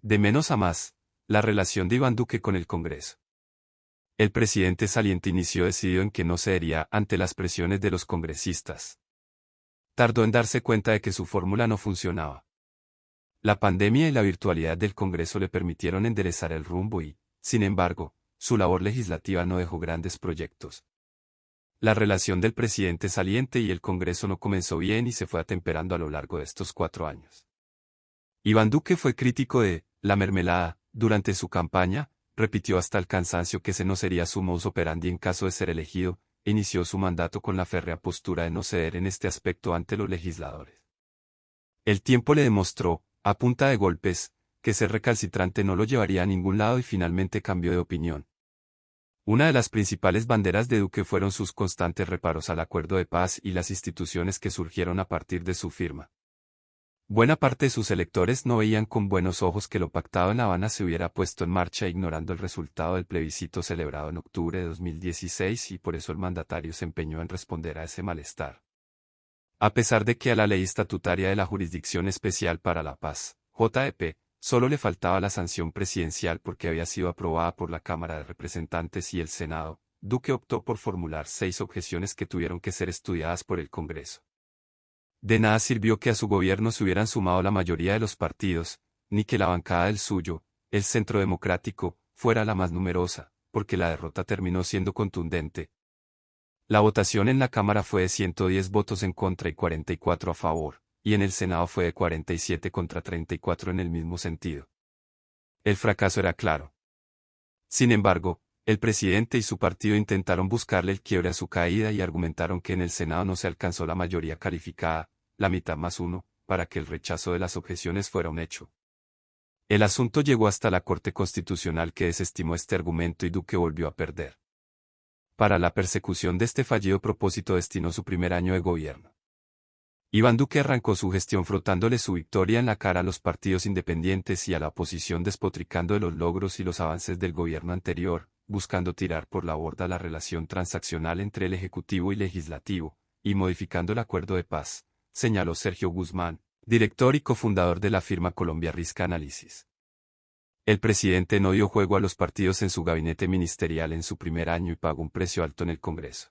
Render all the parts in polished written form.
De menos a más, la relación de Iván Duque con el Congreso. El presidente saliente inició decidido en que no cedería ante las presiones de los congresistas. Tardó en darse cuenta de que su fórmula no funcionaba. La pandemia y la virtualidad del Congreso le permitieron enderezar el rumbo y, sin embargo, su labor legislativa no dejó grandes proyectos. La relación del presidente saliente y el Congreso no comenzó bien y se fue atemperando a lo largo de estos 4 años. Iván Duque fue crítico de «la mermelada» durante su campaña, repitió hasta el cansancio que ese no sería su modus operandi en caso de ser elegido, e inició su mandato con la férrea postura de no ceder en este aspecto ante los legisladores. El tiempo le demostró, a punta de golpes, que ser recalcitrante no lo llevaría a ningún lado y finalmente cambió de opinión. Una de las principales banderas de Duque fueron sus constantes reparos al acuerdo de paz y las instituciones que surgieron a partir de su firma. Buena parte de sus electores no veían con buenos ojos que lo pactado en La Habana se hubiera puesto en marcha ignorando el resultado del plebiscito celebrado en octubre de 2016 y por eso el mandatario se empeñó en responder a ese malestar. A pesar de que a la Ley Estatutaria de la Jurisdicción Especial para la Paz, JEP, solo le faltaba la sanción presidencial porque había sido aprobada por la Cámara de Representantes y el Senado, Duque optó por formular 6 objeciones que tuvieron que ser estudiadas por el Congreso. De nada sirvió que a su gobierno se hubieran sumado la mayoría de los partidos, ni que la bancada del suyo, el Centro Democrático, fuera la más numerosa, porque la derrota terminó siendo contundente. La votación en la Cámara fue de 110 votos en contra y 44 a favor, y en el Senado fue de 47 contra 34 en el mismo sentido. El fracaso era claro. Sin embargo, el presidente y su partido intentaron buscarle el quiebre a su caída y argumentaron que en el Senado no se alcanzó la mayoría calificada, la mitad más 1, para que el rechazo de las objeciones fuera un hecho. El asunto llegó hasta la Corte Constitucional que desestimó este argumento y Duque volvió a perder. Para la persecución de este fallido propósito destinó su primer año de gobierno. Iván Duque arrancó su gestión frotándole su victoria en la cara a los partidos independientes y a la oposición despotricando de los logros y los avances del gobierno anterior, buscando tirar por la borda la relación transaccional entre el Ejecutivo y Legislativo, y modificando el acuerdo de paz, señaló Sergio Guzmán, director y cofundador de la firma Colombia Risk Análisis. El presidente no dio juego a los partidos en su gabinete ministerial en su primer año y pagó un precio alto en el Congreso.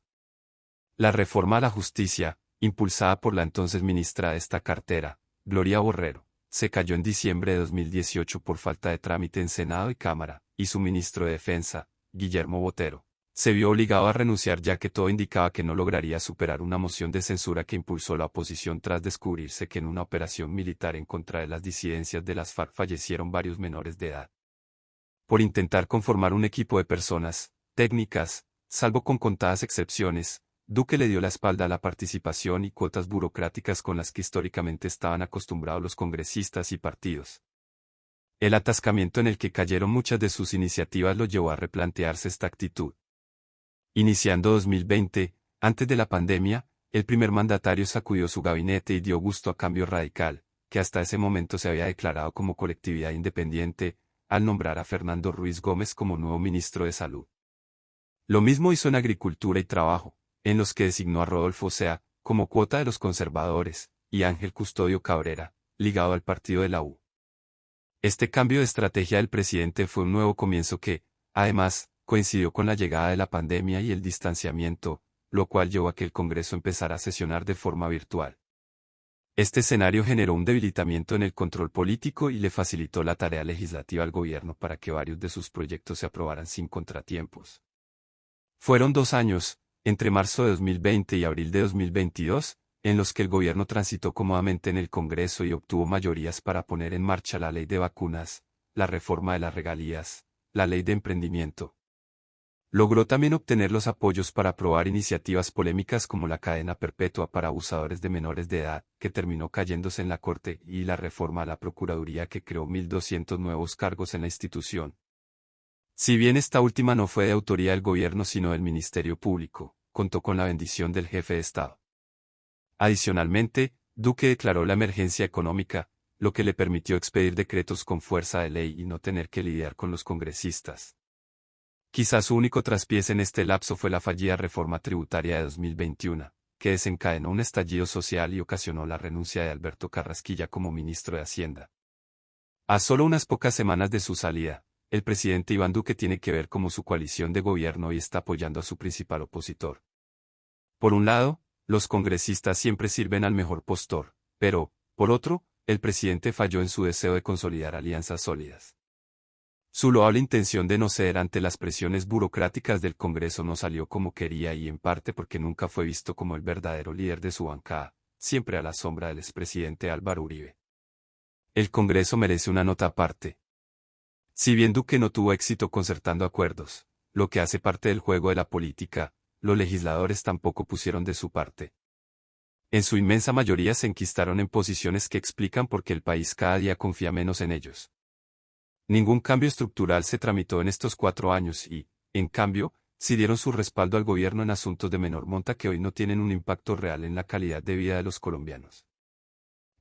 La reforma a la justicia, impulsada por la entonces ministra de esta cartera, Gloria Borrero, se cayó en diciembre de 2018 por falta de trámite en Senado y Cámara, y su ministro de Defensa, Guillermo Botero, se vio obligado a renunciar ya que todo indicaba que no lograría superar una moción de censura que impulsó la oposición tras descubrirse que en una operación militar en contra de las disidencias de las FARC fallecieron varios menores de edad. Por intentar conformar un equipo de personas, técnicas, salvo con contadas excepciones, Duque le dio la espalda a la participación y cuotas burocráticas con las que históricamente estaban acostumbrados los congresistas y partidos. El atascamiento en el que cayeron muchas de sus iniciativas lo llevó a replantearse esta actitud. Iniciando 2020, antes de la pandemia, el primer mandatario sacudió su gabinete y dio gusto a Cambio Radical, que hasta ese momento se había declarado como colectividad independiente, al nombrar a Fernando Ruiz Gómez como nuevo ministro de Salud. Lo mismo hizo en Agricultura y Trabajo, en los que designó a Rodolfo Sea, como cuota de los conservadores, y Ángel Custodio Cabrera, ligado al partido de la U. Este cambio de estrategia del presidente fue un nuevo comienzo que, además, coincidió con la llegada de la pandemia y el distanciamiento, lo cual llevó a que el Congreso empezara a sesionar de forma virtual. Este escenario generó un debilitamiento en el control político y le facilitó la tarea legislativa al gobierno para que varios de sus proyectos se aprobaran sin contratiempos. Fueron 2 años, entre marzo de 2020 y abril de 2022, en los que el gobierno transitó cómodamente en el Congreso y obtuvo mayorías para poner en marcha la ley de vacunas, la reforma de las regalías, la ley de emprendimiento. Logró también obtener los apoyos para aprobar iniciativas polémicas como la cadena perpetua para abusadores de menores de edad, que terminó cayéndose en la Corte, y la reforma a la Procuraduría que creó 1.200 nuevos cargos en la institución. Si bien esta última no fue de autoría del gobierno sino del Ministerio Público, contó con la bendición del jefe de Estado. Adicionalmente, Duque declaró la emergencia económica, lo que le permitió expedir decretos con fuerza de ley y no tener que lidiar con los congresistas. Quizás su único traspiés en este lapso fue la fallida reforma tributaria de 2021, que desencadenó un estallido social y ocasionó la renuncia de Alberto Carrasquilla como ministro de Hacienda. A solo unas pocas semanas de su salida, el presidente Iván Duque tiene que ver cómo su coalición de gobierno hoy está apoyando a su principal opositor. Por un lado, los congresistas siempre sirven al mejor postor, pero, por otro, el presidente falló en su deseo de consolidar alianzas sólidas. Su loable intención de no ceder ante las presiones burocráticas del Congreso no salió como quería y en parte porque nunca fue visto como el verdadero líder de su bancada, siempre a la sombra del expresidente Álvaro Uribe. El Congreso merece una nota aparte. Si bien Duque no tuvo éxito concertando acuerdos, lo que hace parte del juego de la política, los legisladores tampoco pusieron de su parte. En su inmensa mayoría se enquistaron en posiciones que explican por qué el país cada día confía menos en ellos. Ningún cambio estructural se tramitó en estos 4 años y, en cambio, sí dieron su respaldo al gobierno en asuntos de menor monta que hoy no tienen un impacto real en la calidad de vida de los colombianos.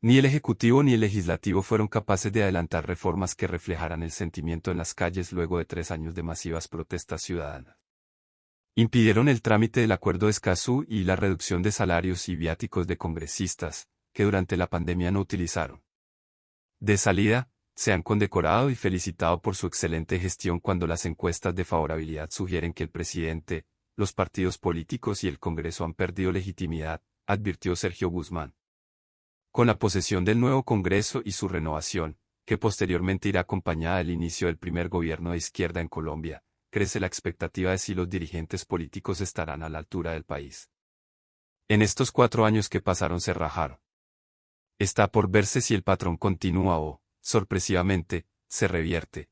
Ni el Ejecutivo ni el Legislativo fueron capaces de adelantar reformas que reflejaran el sentimiento en las calles luego de 3 años de masivas protestas ciudadanas. Impidieron el trámite del Acuerdo de Escazú y la reducción de salarios y viáticos de congresistas, que durante la pandemia no utilizaron. De salida, se han condecorado y felicitado por su excelente gestión cuando las encuestas de favorabilidad sugieren que el presidente, los partidos políticos y el Congreso han perdido legitimidad, advirtió Sergio Guzmán. Con la posesión del nuevo Congreso y su renovación, que posteriormente irá acompañada del inicio del primer gobierno de izquierda en Colombia, crece la expectativa de si los dirigentes políticos estarán a la altura del país. En estos 4 años que pasaron se rajaron. Está por verse si el patrón continúa o, sorpresivamente, se revierte.